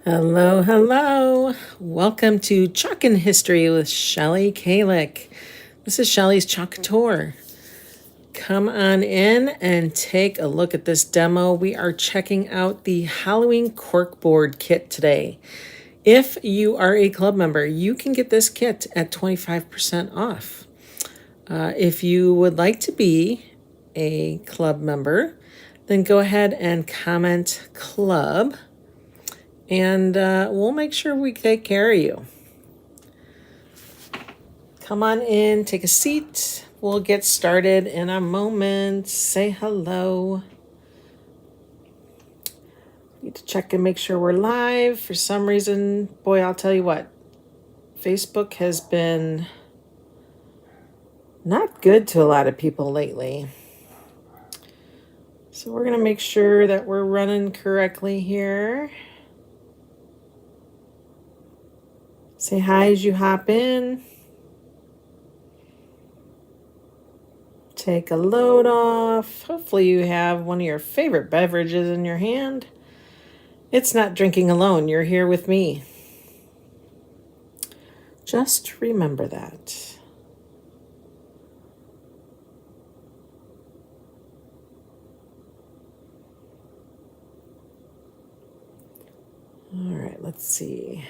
Hello, hello. Welcome to Chalkin History with Shelly Kalick. This is Shelly's Chalk Couture. Come on in and take a look at this demo. We are checking out the Halloween Corkboard kit today. If you are a club member, you can get this kit at 25% off. If you would like to be a club member, then go ahead and comment club. And we'll make sure we take care of you. Come on in, take a seat. We'll get started in a moment. Say hello. Need to check and make sure we're live. For some reason, boy, I'll tell you what. Facebook has been not good to a lot of people lately. So we're going to make sure that we're running correctly here. Say hi as you hop in. Take a load off. Hopefully you have one of your favorite beverages in your hand. It's not drinking alone. You're here with me. Just remember that. All right, let's see.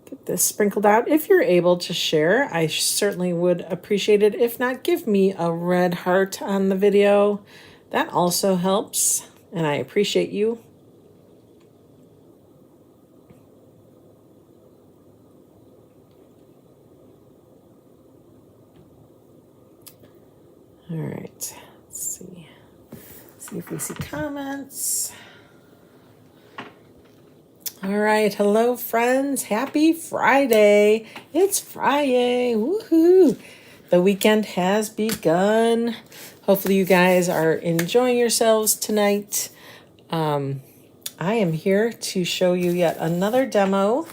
Get this sprinkled out. If you're able to share, I certainly would appreciate it. If not, give me a red heart on the video. That also helps, and I appreciate you. All right, let's see. See if we see comments. All right, hello friends, happy Friday. It's Friday, woohoo. The weekend has begun. Hopefully you guys are enjoying yourselves tonight. I am here to show you yet another demo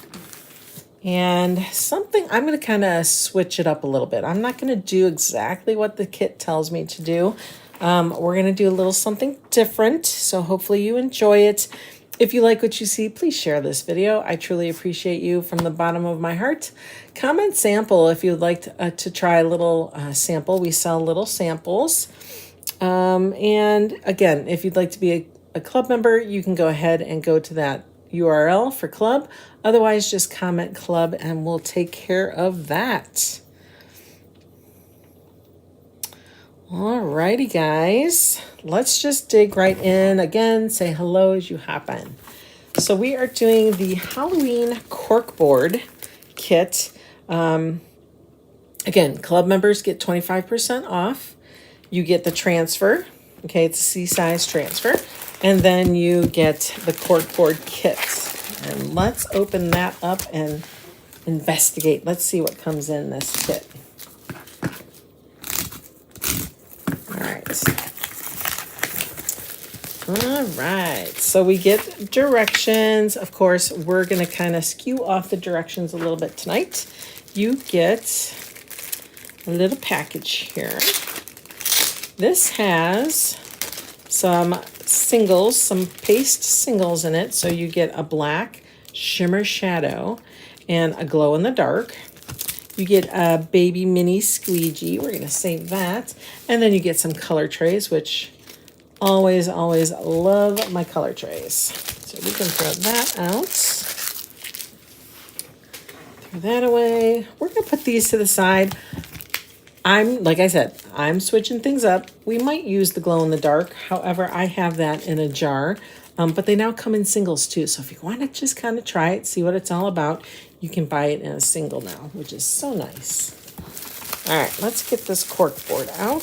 and something. I'm going to kind of switch it up a little bit. I'm not going to do exactly what the kit tells me to do. We're going to do a little something different, so hopefully you enjoy it. If you like what you see, please share this video. I truly appreciate you from the bottom of my heart. Comment sample if you'd like to try a little sample. We sell little samples. And again, if you'd like to be a club member, you can go ahead and go to that URL for club. Otherwise, just comment club and we'll take care of that. Alrighty, guys, let's just dig right in. Again, say hello as you hop in. So we are doing the Halloween Corkboard kit. Again, club members get 25% off. You get the transfer. Okay, it's a C-size transfer. And then you get the Corkboard kit. And let's open that up and investigate. Let's see what comes in this kit. All right, so we get directions. Of course, we're going to kind of skew off the directions a little bit tonight. You get a little package here. This has some singles, some paste singles in it. So you get a black shimmer shadow and a glow in the dark. You get a baby mini squeegee. We're going to save that. And then you get some color trays, which always love my color trays. So we can throw that out. Throw that away. We're going to put these to the side. Like I said, I'm switching things up. We might use the glow in the dark. However, I have that in a jar. But they now come in singles too. So if you want to just kind of try it, see what it's all about, you can buy it in a single now, which is so nice. All right, let's get this corkboard out.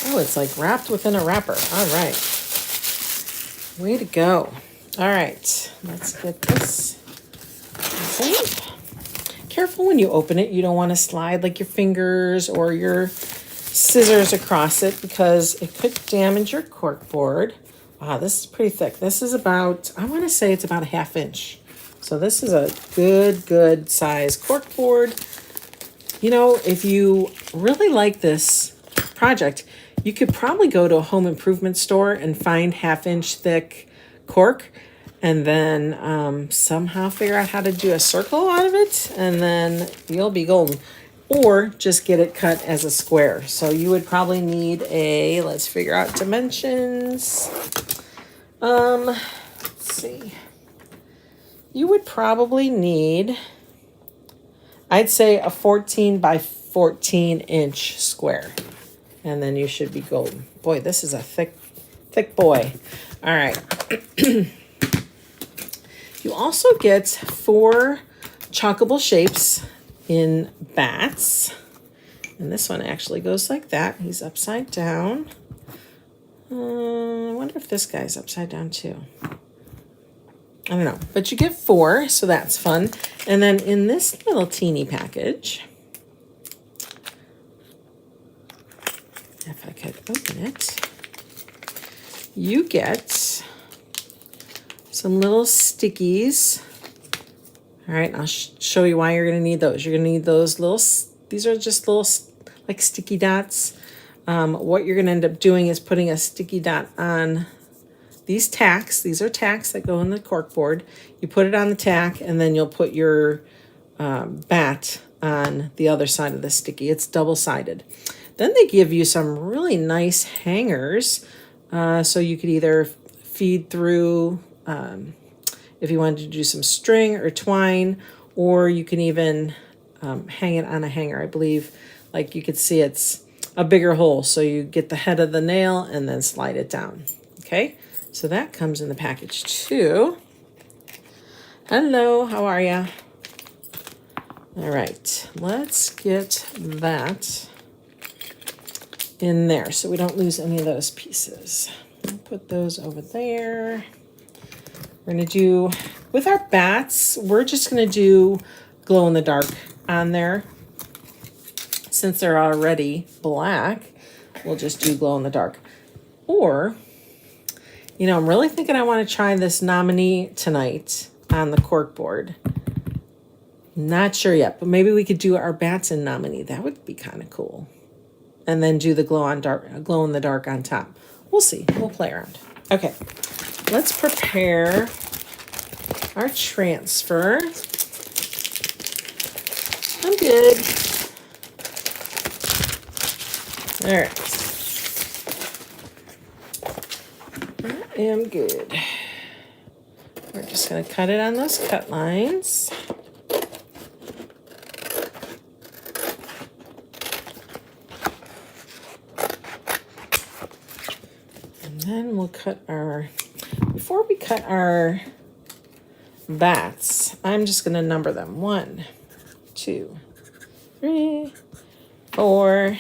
Oh, it's like wrapped within a wrapper. All right. Way to go. All right, let's get this open. Careful when you open it. You don't want to slide like your fingers or your scissors across it because it could damage your corkboard. Wow, this is pretty thick. This is about, I want to say it's about a 1/2 inch. So this is a good size corkboard. You know, if you really like this project, You could probably go to a home improvement store and find 1/2 inch thick cork, and then somehow figure out how to do a circle out of it, and then you'll be golden. Or just get it cut as a square. So you would probably need a, let's figure out dimensions. Let's see. You would probably need, I'd say, a 14 by 14 inch square. And then you should be golden. Boy, this is a thick boy. All right. You also get 4 chalkable shapes in bats. And this one actually goes like that. He's upside down. I wonder if this guy's upside down too. I don't know. But you get 4, so that's fun. And then in this little teeny package, if I could open it, you get some little stickies. All right, I'll show you why you're going to need those. You're going to need those little, these are just little like sticky dots. What you're going to end up doing is putting a sticky dot on these tacks. These are tacks that go in the corkboard. You put it on the tack, and then you'll put your bat on the other side of the sticky. It's double-sided. Then they give you some really nice hangers. So you could either feed through, if you wanted to do some string or twine, or you can even hang it on a hanger. I believe, like you could see, it's a bigger hole. So you get the head of the nail and then slide it down. Okay, so that comes in the package too. Hello, how are ya? All right, let's get that in there so we don't lose any of those pieces. I'll put those over there. We're gonna do, with our bats, we're just gonna do glow in the dark on there. Since they're already black, we'll just do glow in the dark. Or, you know, I'm really thinking I want to try this nominee tonight on the corkboard. Not sure yet, but maybe we could do our bats in nominee. That would be kind of cool. And then do the glow in the dark on top. We'll see. We'll play around. Okay, let's prepare our transfer. I'm good. All right. I am good. We're just going to cut it on those cut lines. And then we'll cut our, before we cut our bats, I'm just going to number them. 1, 2, 3, 4.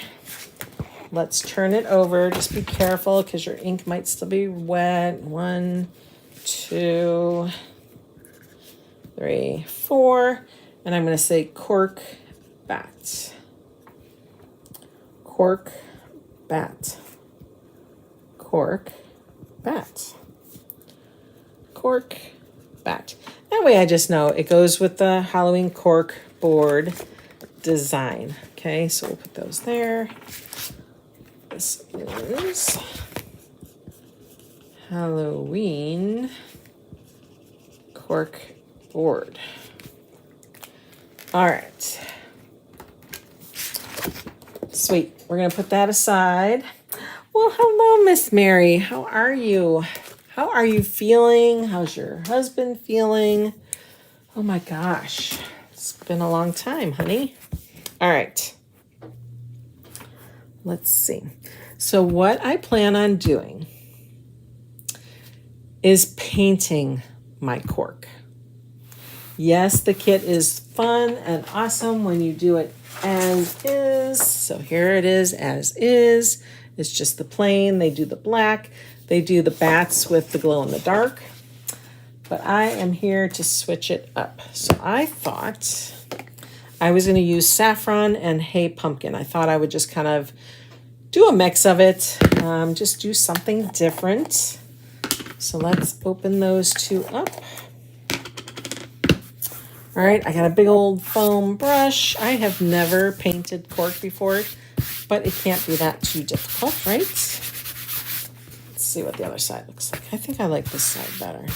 Let's turn it over. Just be careful because your ink might still be wet. 1, 2, 3, 4. And I'm going to say cork bat. Cork bat. Cork bat. Cork bat. That way I just know it goes with the Halloween cork board design. Okay, so we'll put those there. This is Halloween cork board. All right. Sweet. We're going to put that aside. Well, hello, Miss Mary. How are you? How are you feeling? How's your husband feeling? Oh my gosh. It's been a long time, honey. All right. Let's see. So what I plan on doing is painting my cork. Yes, the kit is fun and awesome when you do it as is. So here it is as is. It's just the plain. They do the black. They do the bats with the glow in the dark. But I am here to switch it up. So I thought I was going to use saffron and hay pumpkin. I thought I would just kind of do a mix of it. Just do something different. So let's open those two up. All right, I got a big old foam brush. I have never painted cork before. but it can't be that too difficult, right? Let's see what the other side looks like. I think I like this side better.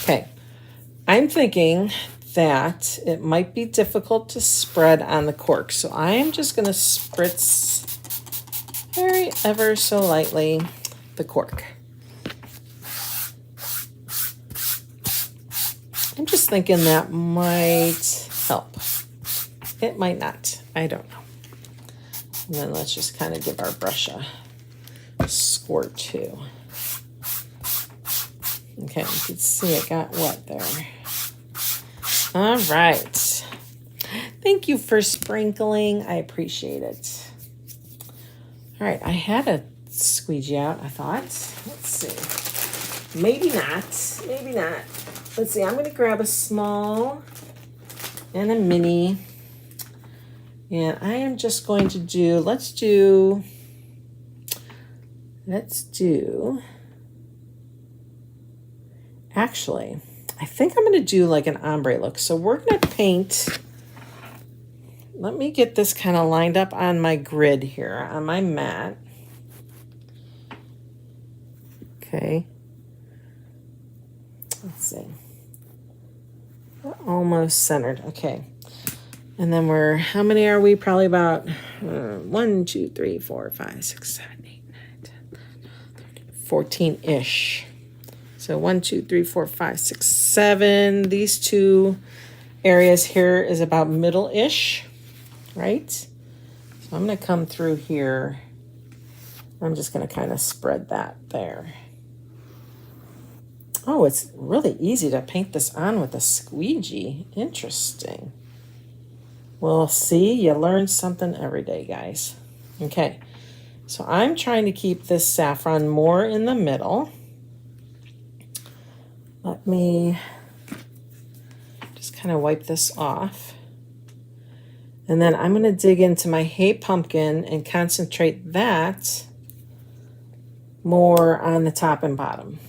Okay, I'm thinking that it might be difficult to spread on the cork, so I am just going to spritz very ever so lightly the cork. I'm just thinking that might help. It might not. I don't know. And then let's just kind of give our brush a squirt too. Okay, you can see it got wet there. All right. Thank you for sprinkling. I appreciate it. All right, I had a squeegee out, I thought. Let's see. Maybe not. Maybe not. Let's see. I'm going to grab a small and a mini. And I am just going to do, let's do, actually, I think I'm going to do like an ombre look. So we're going to paint, let me get this kind of lined up on my grid here, on my mat. Okay. Let's see. We're almost centered. Okay. And then we're, how many are we? Probably about 1, 2, 3, 4, 5, 6, 7, 8, 9, 10, 14-ish. So 1, 2, 3, 4, 5, 6, 7. These two areas here is about middle-ish, right? So I'm going to come through here. I'm just going to kind of spread that there. Oh, it's really easy to paint this on with a squeegee. Interesting. Well, see, you learn something every day, guys. Okay, so I'm trying to keep this saffron more in the middle. Let me just kind of wipe this off. And then I'm going to dig into my Hey Pumpkin and concentrate that more on the top and bottom.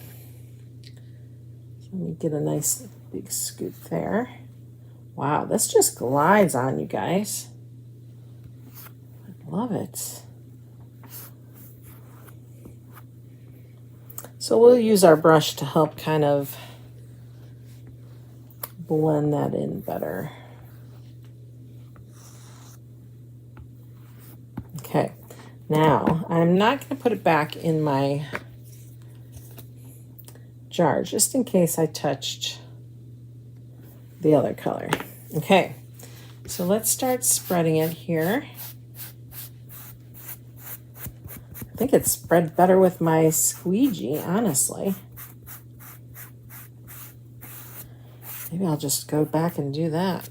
So let me get a nice big scoop there. Wow, this just glides on, you guys. I love it. So we'll use our brush to help kind of blend that in better. Okay, now I'm not going to put it back in my jar just in case I touched the other color. Okay, so let's start spreading it here. I think it's spread better with my squeegee, honestly. Maybe I'll just go back and do that.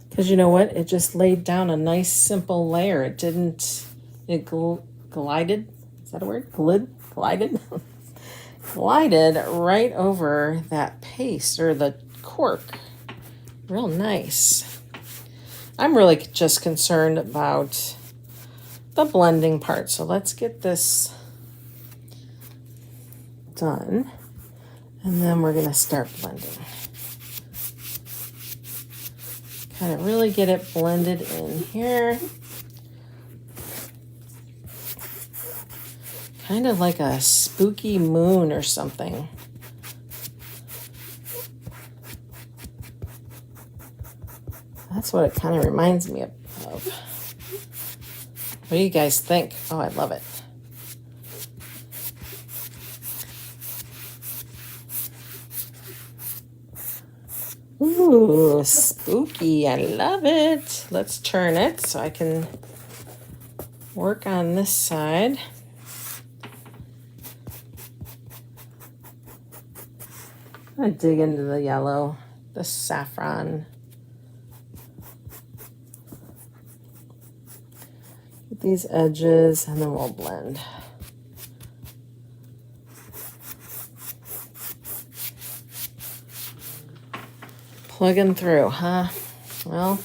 Because you know what? It just laid down a nice simple layer. It didn't, it glided, is that a word? Glided? Glided right over that paste or the cork. Real nice. I'm really just concerned about the blending part. So let's get this done. And then we're going to start blending. Kind of really get it blended in here. Kind of like a spooky moon or something. That's what it kind of reminds me of. What do you guys think? Oh, I love it. Ooh, spooky. I love it. Let's turn it so I can work on this side. I'm going to dig into the yellow, the saffron. Get these edges and then we'll blend. Plugging through, huh? Well,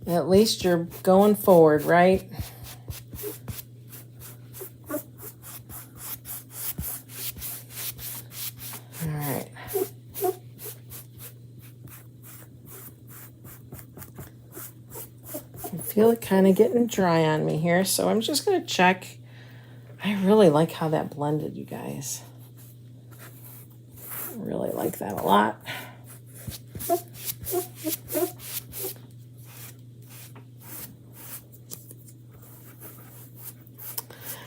at least you're going forward, right? feel it kind of getting dry on me here, so I'm just going to check. I really like how that blended, you guys. I really like that a lot.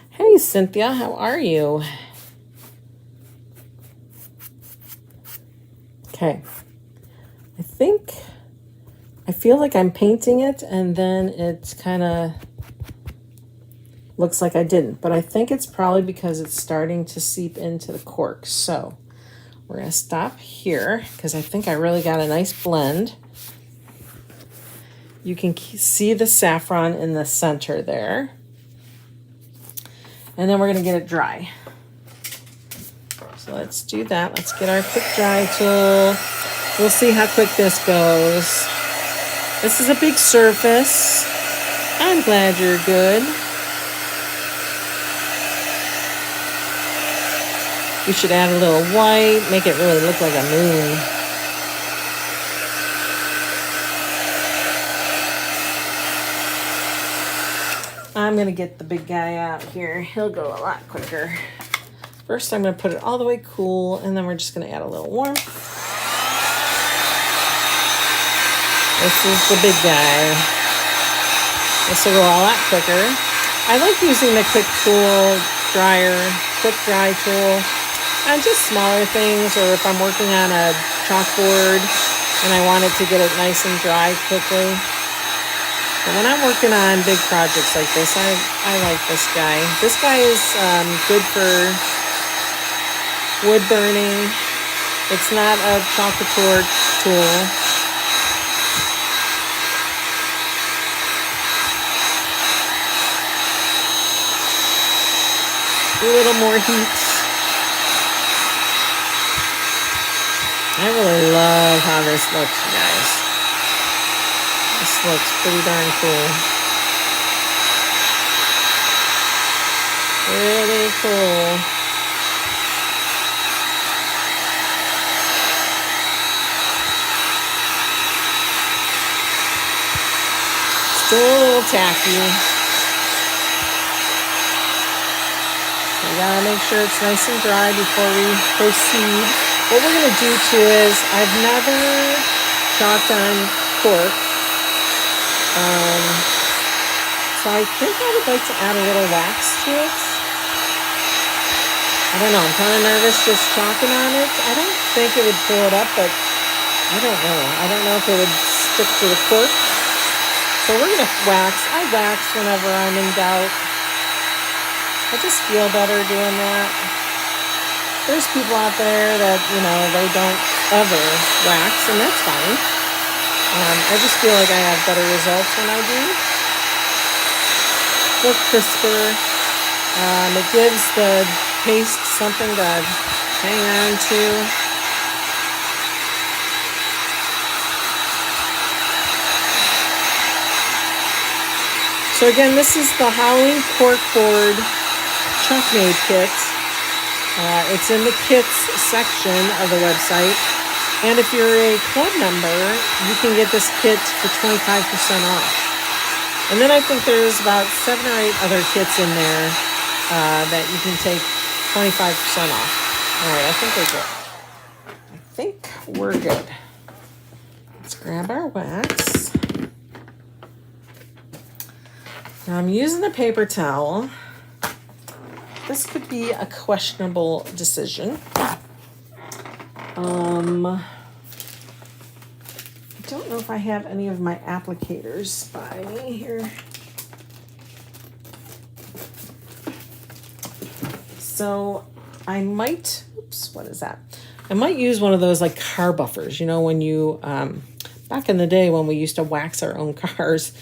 Hey, Cynthia, how are you? Okay. I feel like I'm painting it and then it's kind of looks like I didn't, but I think it's probably because it's starting to seep into the cork. So we're going to stop here because I think I really got a nice blend. You can see the saffron in the center there. And then we're going to get it dry. So let's do that. Let's get our quick dry tool. We'll see how quick this goes. This is a big surface. I'm glad you're good. We should add a little white, make it really look like a moon. I'm going to get the big guy out here. He'll go a lot quicker. First, I'm going to put it all the way cool, and then we're just going to add a little warm. This is the big guy. This will go a lot quicker. I like using the quick dry tool on just smaller things, or if I'm working on a chalkboard and I want it to get it nice and dry quickly. But when I'm working on big projects like this, I like this guy. This guy is good for wood burning. It's not a Chalk Couture tool. A little more heat. I really love how this looks, you guys. This looks pretty darn cool. Really cool. Still a little tacky. We gotta make sure it's nice and dry before we proceed. What we're gonna do too is, I've never chalked on cork. So I think I would like to add a little wax to it. I don't know, I'm kind of nervous just chalking on it. I don't think it would pull it up, but I don't know. I don't know if it would stick to the cork. So we're gonna wax. I wax whenever I'm in doubt. I just feel better doing that. There's people out there that, you know, they don't ever wax, and that's fine. I just feel like I have better results when I do. Look crisper. It gives the paste something to hang on to. So again, this is the Howling Corkboard Chunk Made Kit. It's in the kits section of the website. And if you're a club member, you can get this kit for 25% off. And then I think there's about 7 or 8 other kits in there that you can take 25% off. All right, I think we're good. Let's grab our wax. Now I'm using a paper towel. This could be a questionable decision. I don't know if I have any of my applicators by me here. So I might, oops, what is that? I might use one of those like car buffers, you know, when you, back in the day when we used to wax our own cars,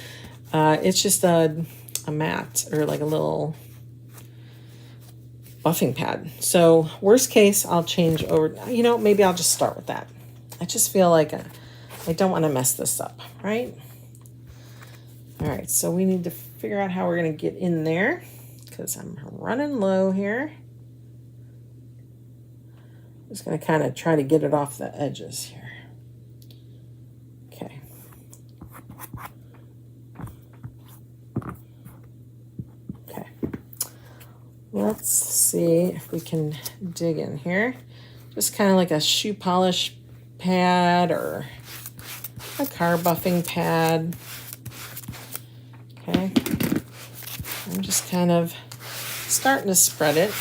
it's just a mat or like a little buffing pad. So worst case, I'll change over, you know, maybe I'll just start with that. I just feel like I don't want to mess this up, right? All right, so we need to figure out how we're going to get in there because I'm running low here. Just going to kind of try to get it off the edges here. Okay. let's see if we can dig in here. Just kind of like a shoe polish pad or a car buffing pad. Okay. I'm just kind of starting to spread it.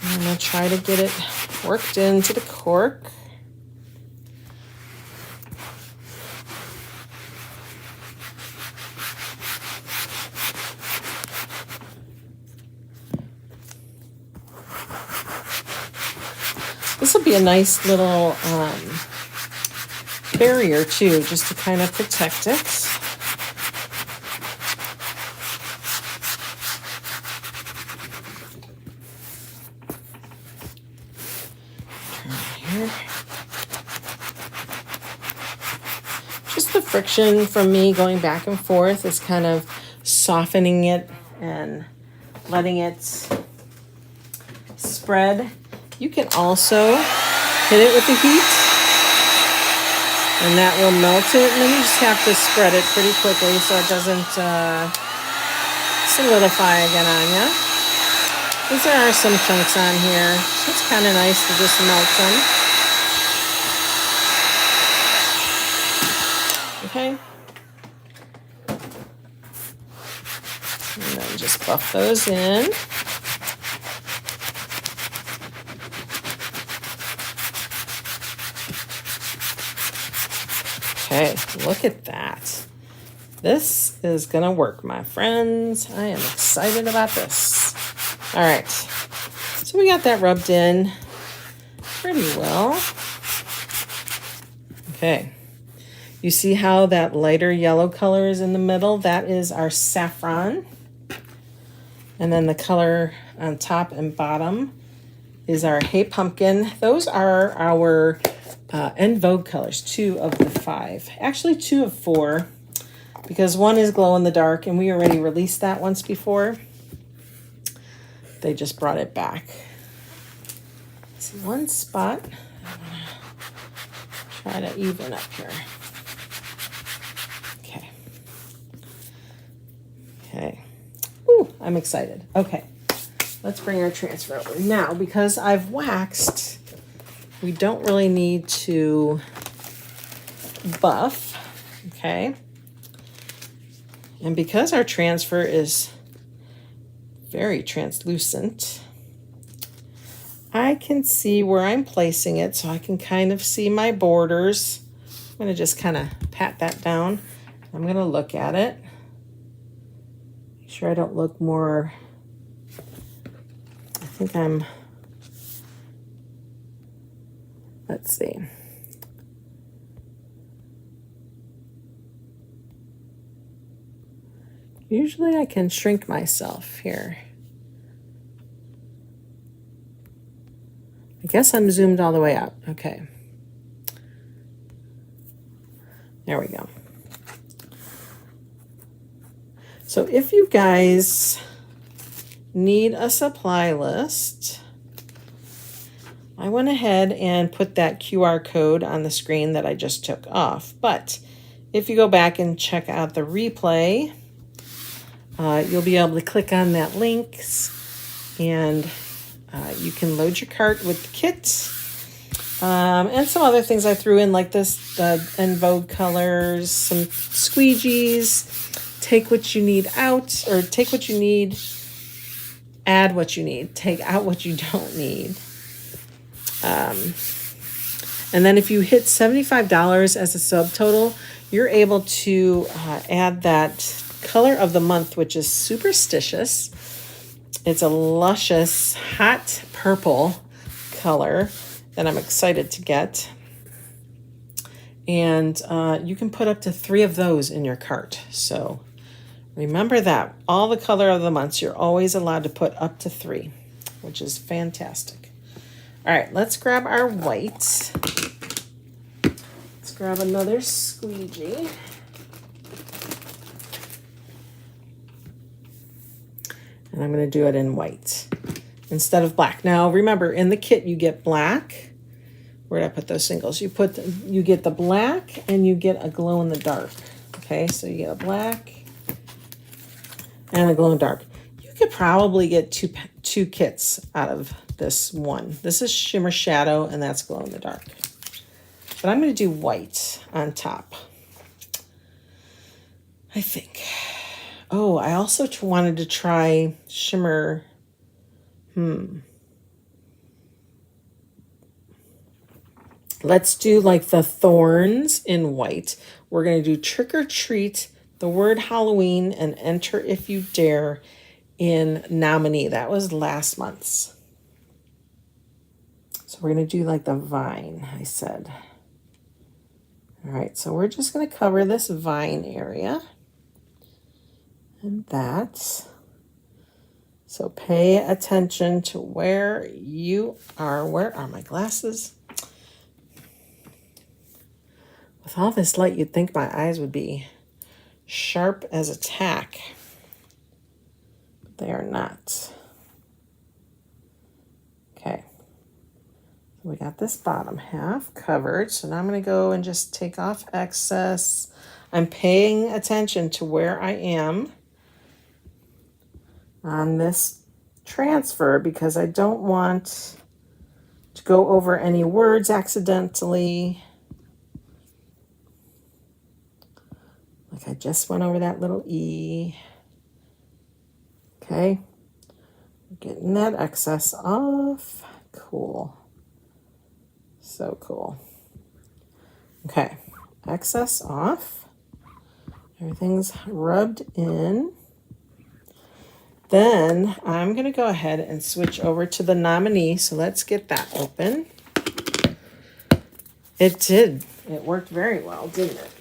I'm going to try to get it worked into the cork. This will be a nice little barrier too, just to kind of protect it. Here. Just the friction from me going back and forth is kind of softening it and letting it spread. You can also hit it with the heat, and that will melt it, and then you just have to spread it pretty quickly so it doesn't solidify again on you. Because there are some chunks on here, so it's kind of nice to just melt them. Okay. And then just buff those in. Okay, look at that. This is gonna work, my friends. I am excited about this. All right, so we got that rubbed in pretty well. Okay, you see how that lighter yellow color is in the middle? That is our saffron. And then the color on top and bottom is our Hey Pumpkin. Those are our En Vogue colors, 2 of the 5. Actually 2 of 4, because one is glow in the dark, and we already released that once before. They just brought it back. See, one spot. I'm gonna try to even up here. Okay. Okay. Ooh, I'm excited. Okay. Let's bring our transfer over. Now, because I've waxed, we don't really need to buff, okay? And because our transfer is very translucent, I can see where I'm placing it, so I can kind of see my borders. I'm gonna just kind of pat that down. I'm gonna look at it. Make sure I don't look more, I think I'm, let's see. Usually I can shrink myself here. I guess I'm zoomed all the way out. Okay. There we go. So if you guys need a supply list, I went ahead and put that QR code on the screen that I just took off. But if you go back and check out the replay, you'll be able to click on that link, and you can load your cart with the kit. And some other things I threw in, like this, the En Vogue colors, some squeegees. Take what you need out, or take what you need, add what you need, take out what you don't need. And then if you hit $75 as a subtotal, you're able to add that color of the month, which is Superstitious. It's a luscious hot purple color that I'm excited to get. And you can put up to 3 of those in your cart. So remember that. All the color of the months, you're always allowed to put up to 3, which is fantastic. All right, let's grab our white. Let's grab another squeegee. And I'm going to do it in white instead of black. Now, remember, in the kit, you get black. Where did I put those singles? You get the black, and you get a glow in the dark. Okay, so you get a black, and a glow in the dark. You could probably get two kits out of this one. This is Shimmer Shadow, and that's glow in the dark. But I'm going to do white on top, I think. Oh, I also wanted to try shimmer. Let's do like the thorns in white. We're going to do Trick or Treat, the word Halloween, and Enter If You Dare in Nominee. That was last month's. So we're going to do like the vine, I said. All right, so we're just going to cover this vine area. And that. So pay attention to where you are. Where are my glasses? With all this light, you'd think my eyes would be sharp as a tack. But they are not. Okay. We got this bottom half covered. So now I'm going to go and just take off excess. I'm paying attention to where I am on this transfer because I don't want to go over any words accidentally. Like I just went over that little E. Okay. Getting that excess off. Cool. So cool. Okay. Excess off. Everything's rubbed in. Then I'm going to go ahead and switch over to the nominee. So let's get that open. It did. It worked very well, didn't it?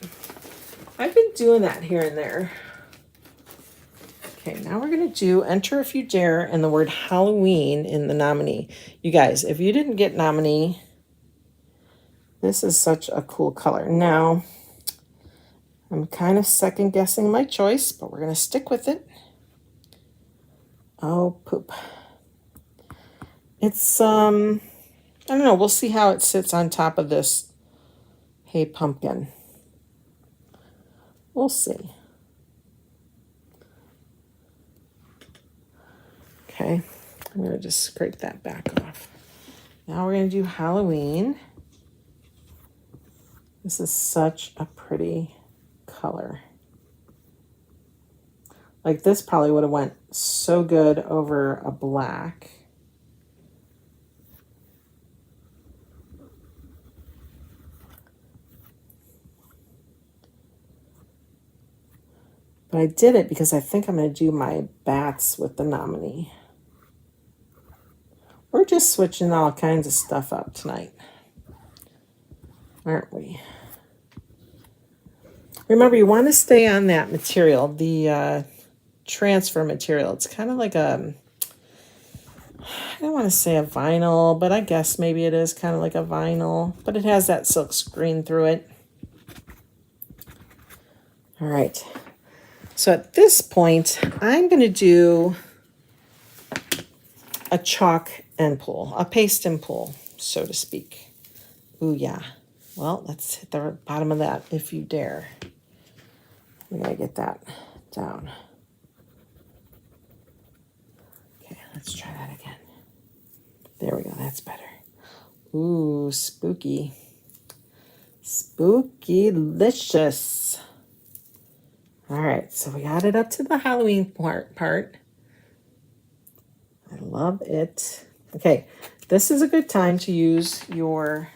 I've been doing that here and there. Okay, now we're going to do Enter If You Dare and the word Halloween in the nominee. You guys, if you didn't get nominee, this is such a cool color. Now, I'm kind of second guessing my choice, but we're going to stick with it. Oh, poop. It's, I don't know. We'll see how it sits on top of this Hey Pumpkin. We'll see. Okay, I'm going to just scrape that back off. Now we're going to do Halloween. This is such a pretty color. Like this probably would have went so good over a black. But I did it because I think I'm going to do my bats with the nominee. We're just switching all kinds of stuff up tonight, aren't we? Remember, you want to stay on that material, the transfer material. It's kind of like a, I don't want to say a vinyl, but I guess maybe it is kind of like a vinyl, but it has that silk screen through it. All right. So at this point, I'm going to do a chalk and pull, a paste and pull, so to speak. Ooh, yeah. Well, let's hit the bottom of that if you dare. We gotta get that down. Okay, let's try that again. There we go, that's better. Ooh, spooky. Spooky-licious. All right, so we got it up to the Halloween part. I love it. Okay, this is a good time to use your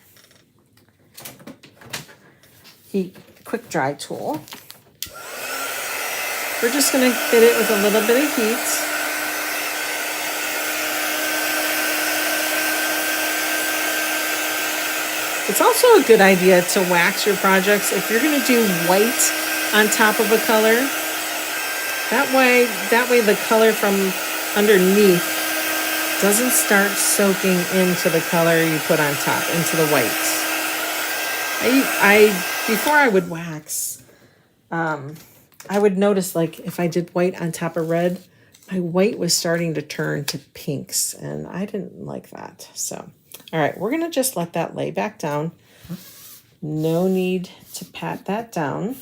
heat quick dry tool. We're just going to hit it with a little bit of heat. It's also a good idea to wax your projects if you're going to do white on top of a color. That way the color from underneath doesn't start soaking into the color you put on top, into the white. Before I would wax, I would notice, like, if I did white on top of red, my white was starting to turn to pinks, and I didn't like that. So, all right, we're going to just let that lay back down. No need to pat that down,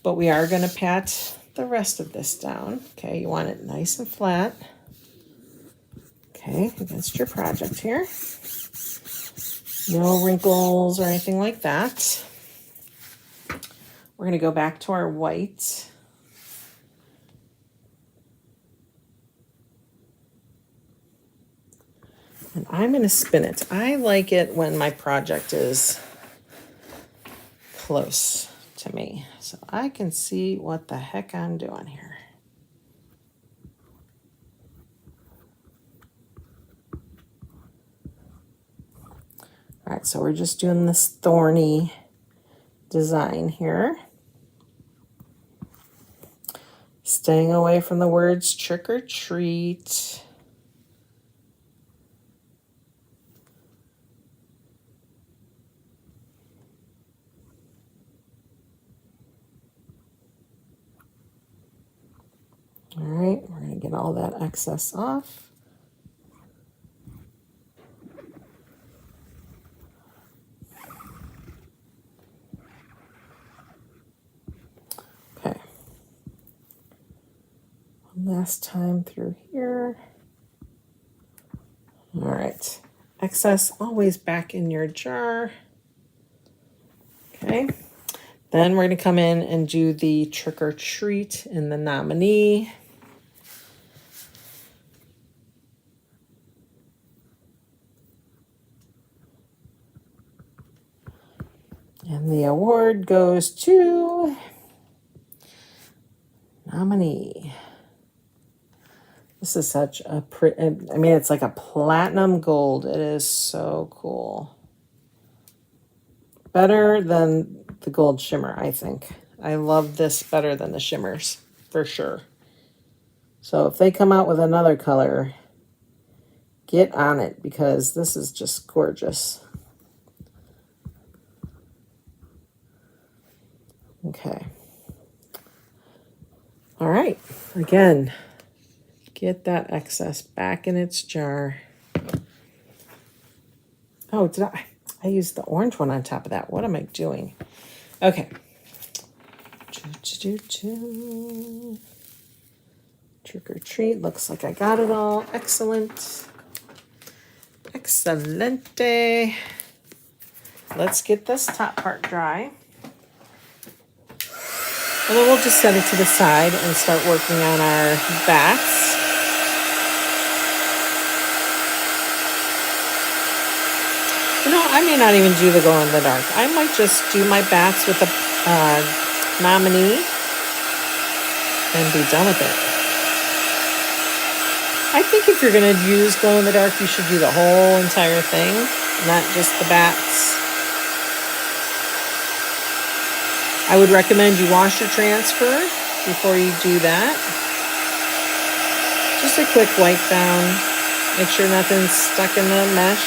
but we are going to pat the rest of this down. Okay, you want it nice and flat. Okay, against your project here. No wrinkles or anything like that. We're going to go back to our white. And I'm going to spin it. I like it when my project is close to me, so I can see what the heck I'm doing here. All right, so we're just doing this thorny design here. Staying away from the words trick or treat. All right, we're going to get all that excess off. Okay. One last time through here. All right. Excess always back in your jar. Okay. Then we're going to come in and do the trick or treat in the nominee. And the award goes to nominee. This is such a pretty, I mean, it's like a platinum gold. It is so cool. Better than the gold shimmer, I think. I love this better than the shimmers, for sure. So if they come out with another color, get on it, because this is just gorgeous. Okay. All right. Again, get that excess back in its jar. Oh, did I used the orange one on top of that. What am I doing? Okay. Trick or treat. Looks like I got it all. Excellent. Excelente. Let's get this top part dry. And then we'll just set it to the side and start working on our bats. You know, I may not even do the glow in the dark. I might just do my bats with a nominee and be done with it. I think if you're going to use glow in the dark, you should do the whole entire thing, not just the bats. I would recommend you wash your transfer before you do that. Just a quick wipe down. Make sure nothing's stuck in the mesh.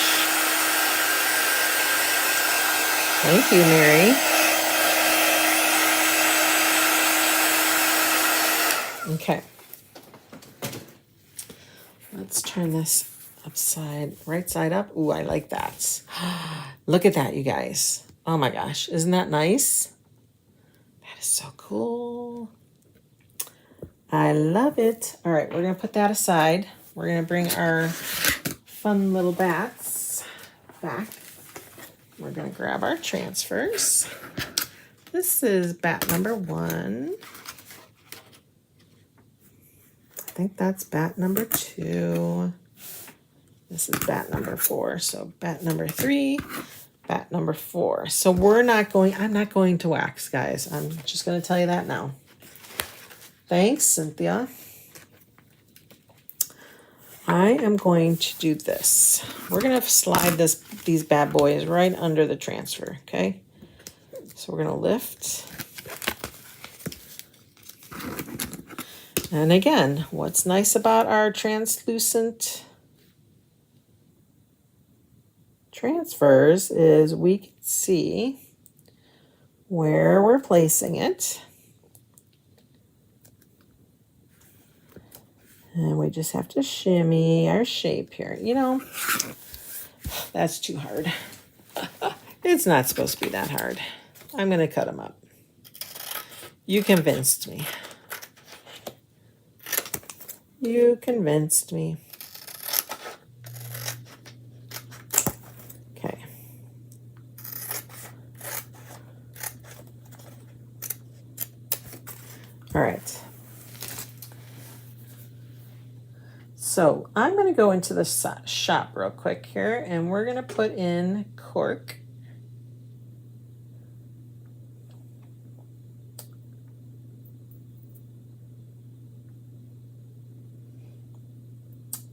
Thank you, Mary. Okay. Let's turn this right side up. Ooh, I like that. Look at that, you guys. Oh my gosh, isn't that nice? That is so cool. I love it. All right, we're gonna put that aside. We're gonna bring our fun little bats back. We're gonna grab our transfers. This is bat number 1. I think that's bat number 2. This is bat number 4. So bat number 3, bat number 4. So I'm not going to wax, guys. I'm just going to tell you that now. Thanks, Cynthia. I am going to do this. We're going to slide these bad boys right under the transfer, okay? So we're going to lift. And again, what's nice about our translucent transfers is we can see where we're placing it. And we just have to shimmy our shape here. You know, that's too hard. It's not supposed to be that hard. I'm going to cut them up. You convinced me. You convinced me. Okay. All right. So I'm going to go into the shop real quick here, and we're going to put in cork.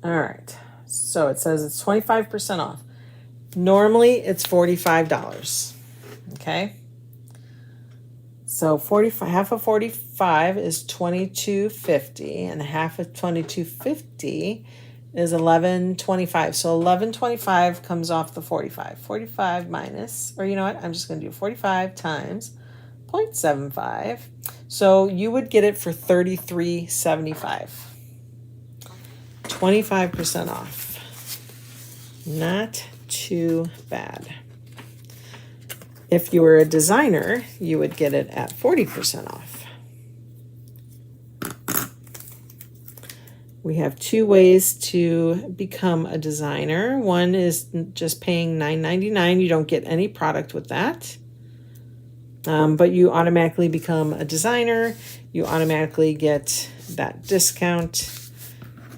All right. So it says it's 25% off. Normally it's $45. Okay. So 45, half of 45 is $22.50, and half of $22.50 is $11.25. So $11.25 comes off the 45. 45 minus, or you know what? I'm just going to do 45 times 0.75. So you would get it for $33.75. 25% off. Not too bad. If you were a designer, you would get it at 40% off. We have two ways to become a designer. One is just paying $9.99. You don't get any product with that. But you automatically become a designer. You automatically get that discount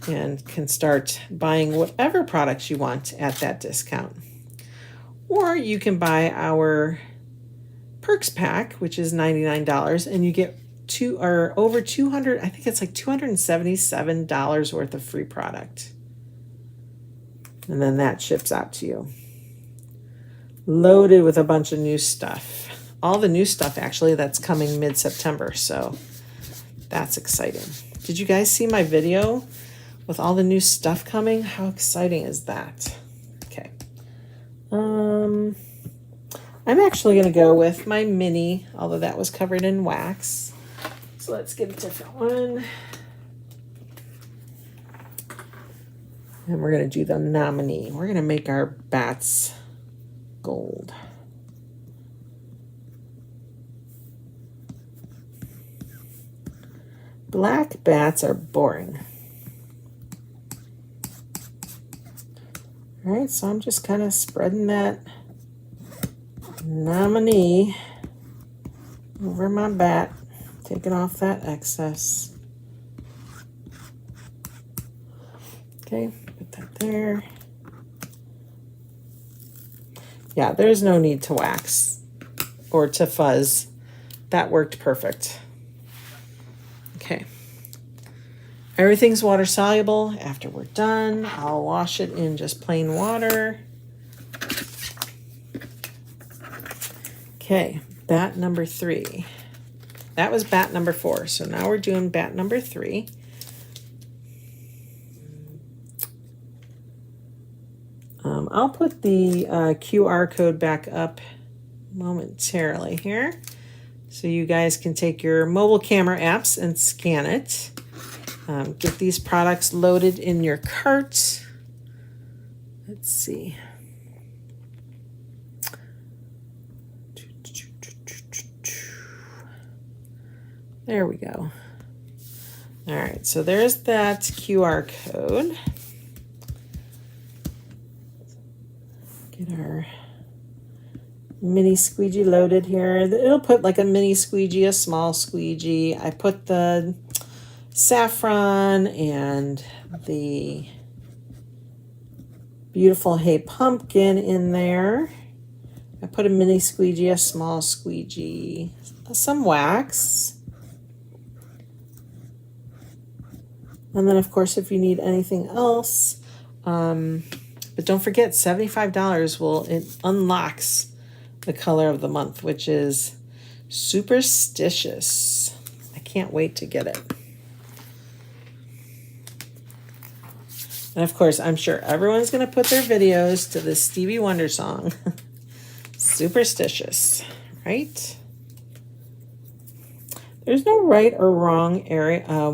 and can start buying whatever products you want at that discount. Or you can buy our Perks pack, which is $99, and you get over 200, I think it's like $277 worth of free product. And then that ships out to you. Loaded with a bunch of new stuff. All the new stuff actually that's coming mid-September, so that's exciting. Did you guys see my video with all the new stuff coming? How exciting is that? Okay. I'm actually going to go with my mini, although that was covered in wax. So let's get a different one. And we're going to do the nominee. We're going to make our bats gold. Black bats are boring. All right, so I'm just kind of spreading that nominee over my bat, taking off that excess. Okay, put that there. Yeah, there's no need to wax or to fuzz. That worked perfect. Okay. Everything's water soluble. After we're done, I'll wash it in just plain water. Okay, bat number 3. That was bat number 4. So now we're doing bat number 3. I'll put the QR code back up momentarily here, so you guys can take your mobile camera apps and scan it. Get these products loaded in your cart. Let's see. There we go. All right, so there's that QR code. Get our mini squeegee loaded here. It'll put like a mini squeegee, a small squeegee. I put the saffron and the beautiful hay pumpkin in there. I put a mini squeegee, a small squeegee, some wax. And then, of course, if you need anything else, but don't forget, $75 it unlocks the color of the month, which is Superstitious. I can't wait to get it. And of course, I'm sure everyone's going to put their videos to the Stevie Wonder song, Superstitious, right? There's no right or wrong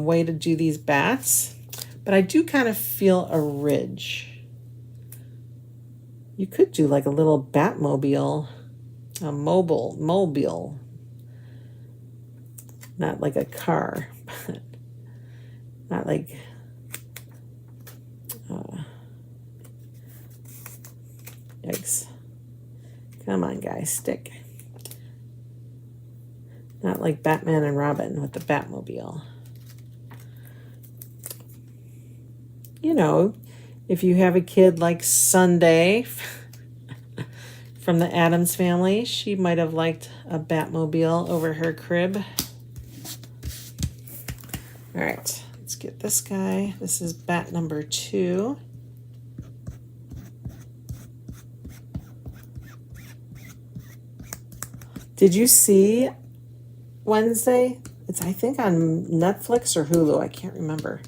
way to do these bats, but I do kind of feel a ridge. You could do like a little Batmobile, a mobile, not like a car, but not like Yikes. Come on, guys, stick. Not like Batman and Robin with the Batmobile. You know, if you have a kid like Sunday from the Addams Family, she might have liked a Batmobile over her crib. All right, let's get this guy. This is bat number 2. Did you see Wednesday? It's, I think, on Netflix or Hulu. I can't remember.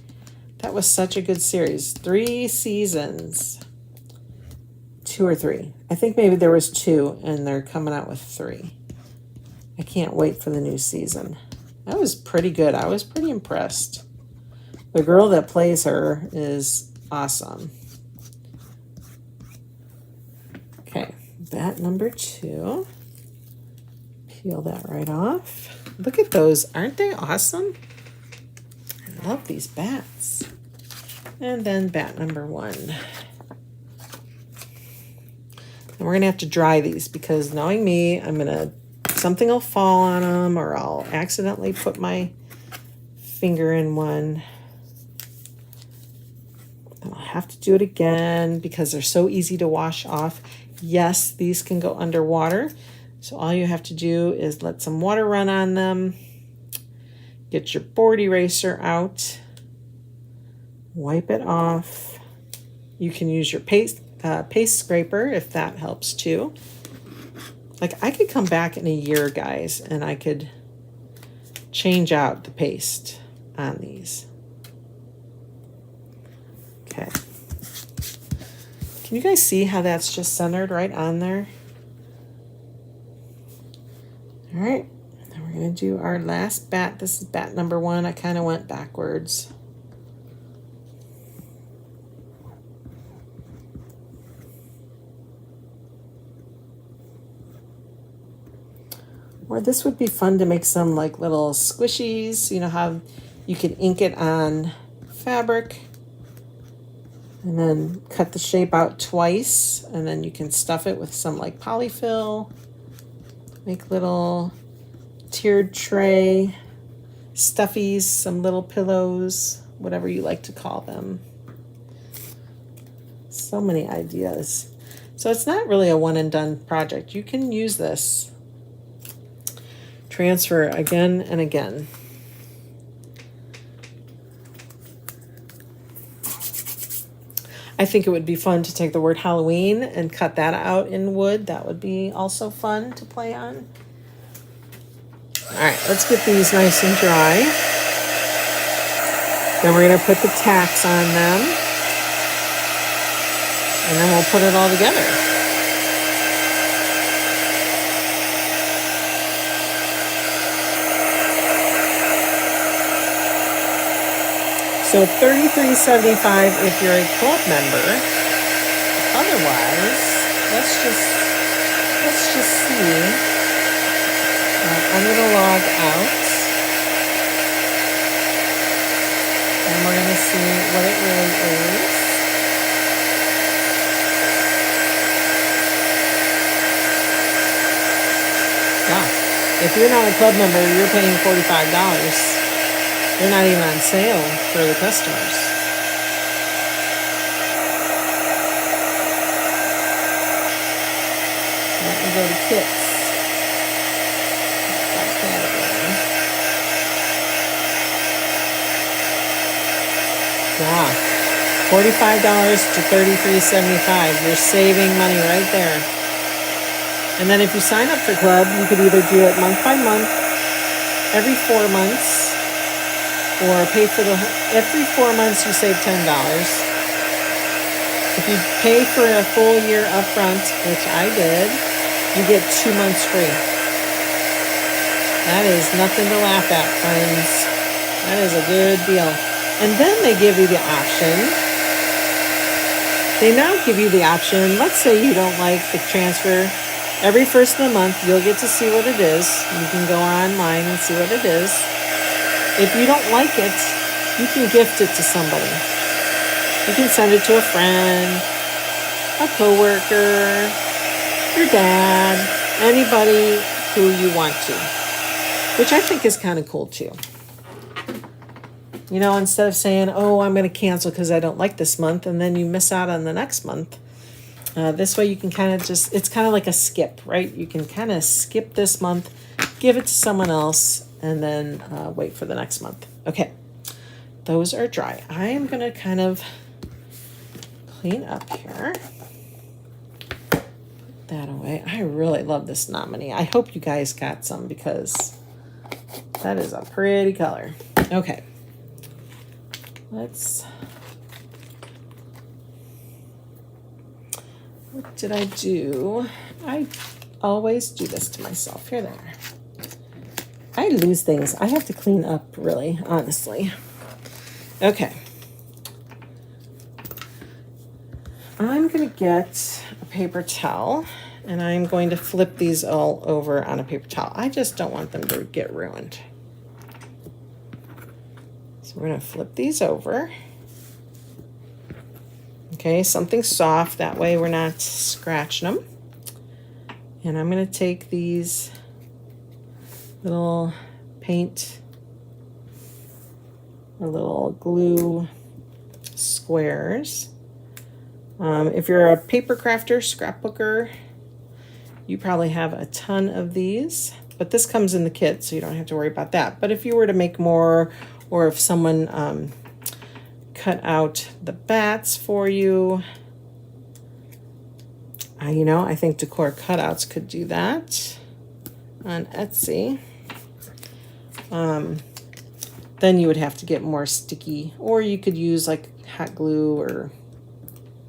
That was such a good series. 3 seasons. 2 or 3. I think maybe there was 2, and they're coming out with 3. I can't wait for the new season. That was pretty good. I was pretty impressed. The girl that plays her is awesome. Okay, bat number 2. Peel that right off. Look at those. Aren't they awesome? I love these bats. And then bat number 1. And we're going to have to dry these because knowing me, something will fall on them or I'll accidentally put my finger in one. And I'll have to do it again because they're so easy to wash off. Yes, these can go underwater. So all you have to do is let some water run on them. Get your board eraser out. Wipe it off. You can use your paste scraper if that helps too. Like I could come back in a year, guys, and I could change out the paste on these. Okay. Can you guys see how that's just centered right on there? All right, now we're going to do our last bat. This is bat number 1. I kind of went backwards. Or this would be fun to make some like little squishies. You know how you can ink it on fabric and then cut the shape out twice, and then you can stuff it with some like polyfill. Make little tiered tray stuffies, some little pillows, whatever you like to call them. So many ideas. So it's not really a one and done project. You can use this. Transfer again and again. I think it would be fun to take the word Halloween and cut that out in wood. That would be also fun to play on. All right, let's get these nice and dry. Then we're going to put the tacks on them. And then we'll put it all together. So $33.75 if you're a club member. Otherwise, let's just see. I'm gonna log out, and we're gonna see what it really is. Yeah, if you're not a club member, you're paying $45. They're not even on sale for the customers. Let me go to kits. Yeah, $45 to $33.75. You're saving money right there. And then if you sign up for club, you could either do it month by month, every 4 months, or pay for every 4 months you save $10. If you pay for a full year up front, which I did, you get 2 months free. That is nothing to laugh at, friends. That is a good deal. And then they give you the option. They now give you the option. Let's say you don't like the transfer. Every first of the month, you'll get to see what it is. You can go online and see what it is. If you don't like it, you can gift it to somebody. You can send it to a friend, a coworker, your dad, anybody who you want to, which I think is kind of cool too. You know, instead of saying, oh, I'm going to cancel because I don't like this month, and then you miss out on the next month. This way you can kind of just, it's kind of like a skip, right? You can kind of skip this month, give it to someone else, and then wait for the next month. Okay, those are dry. I am going to kind of clean up here. Put that away. I really love this nominee. I hope you guys got some because that is a pretty color. Okay. What did I do? I always do this to myself. Here they are. I lose things. I have to clean up, really, honestly. Okay. I'm going to get a paper towel, and I'm going to flip these all over on a paper towel. I just don't want them to get ruined. So we're going to flip these over. Okay, something soft, that way we're not scratching them. And I'm going to take these little paint or little glue squares. If you're a paper crafter, scrapbooker, you probably have a ton of these, but this comes in the kit, so you don't have to worry about that. But if you were to make more, or if someone cut out the bats for you, you know, I think Decor Cutouts could do that on Etsy. Then you would have to get more sticky, or you could use like hot glue or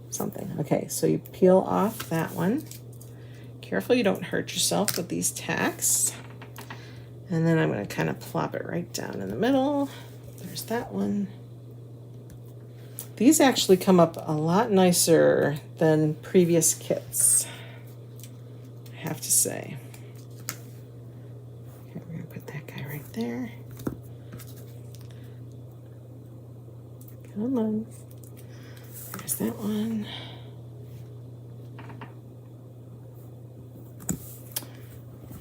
something. Okay, so you peel off that one. Careful you don't hurt yourself with these tacks. And then I'm going to kind of plop it right down in the middle. There's that one. These actually come up a lot nicer than previous kits, I have to say. Okay, we're going to put that guy right there. Come on. There's that one.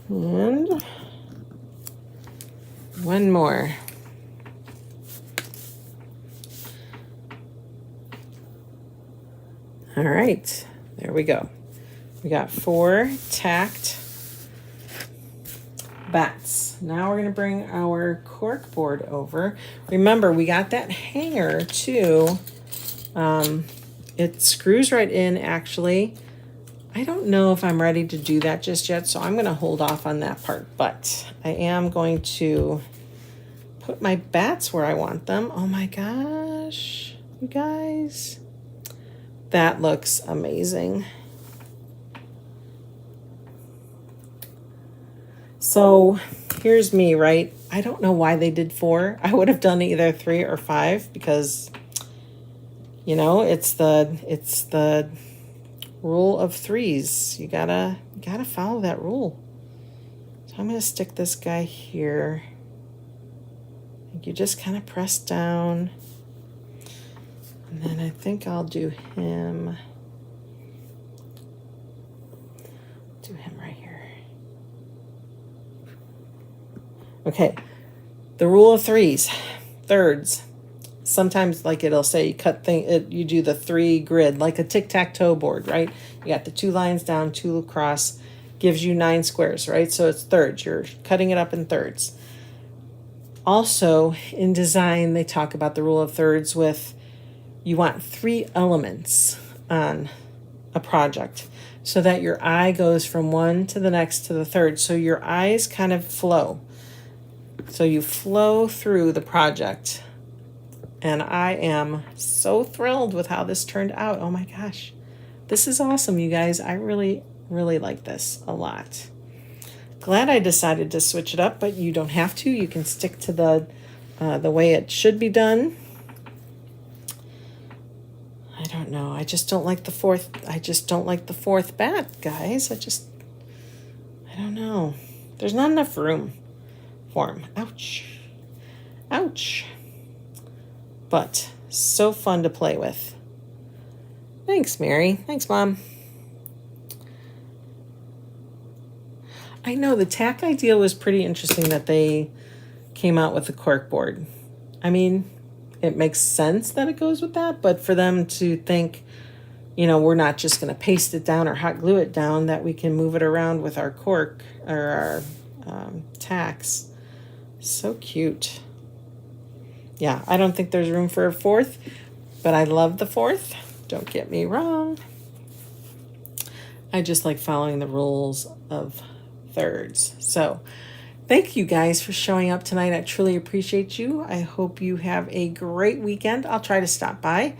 And one more. All right, there we go. We got 4 tacked bats. Now we're going to bring our cork board over. Remember, we got that hanger too. It screws right in, actually. I don't know if I'm ready to do that just yet, so I'm going to hold off on that part. But I am going to put my bats where I want them. Oh my gosh, you guys. That looks amazing. So here's me, right? I don't know why they did 4. I would have done either 3 or 5 because, you know, it's the rule of 3s. You gotta follow that rule. So I'm gonna stick this guy here. You just kind of press down. And then I think I'll do him right here. Okay, the rule of 3s, thirds. Sometimes, like it'll say, you do the 3 grid, like a tic-tac-toe board, right? You got the 2 lines down, 2 across, gives you 9 squares, right? So it's thirds. You're cutting it up in thirds. Also, in design, they talk about the rule of thirds with you want 3 elements on a project so that your eye goes from one to the next to the third. So your eyes kind of flow. So you flow through the project. And I am so thrilled with how this turned out. Oh my gosh. This is awesome, you guys. I really, really like this a lot. Glad I decided to switch it up, but you don't have to. You can stick to the way it should be done. I don't know. I just don't like the 4th. I just don't like the 4th bat, guys. I don't know. There's not enough room for him. Ouch. Ouch. But so fun to play with. Thanks, Mary. Thanks, Mom. I know the tack idea was pretty interesting that they came out with the corkboard. I mean, it makes sense that it goes with that, but for them to think, you know, we're not just going to paste it down or hot glue it down, that we can move it around with our cork or our tacks. So cute. Yeah, I don't think there's room for a fourth, but I love the fourth. Don't get me wrong. I just like following the rules of thirds. So thank you guys for showing up tonight. I truly appreciate you. I hope you have a great weekend. I'll try to stop by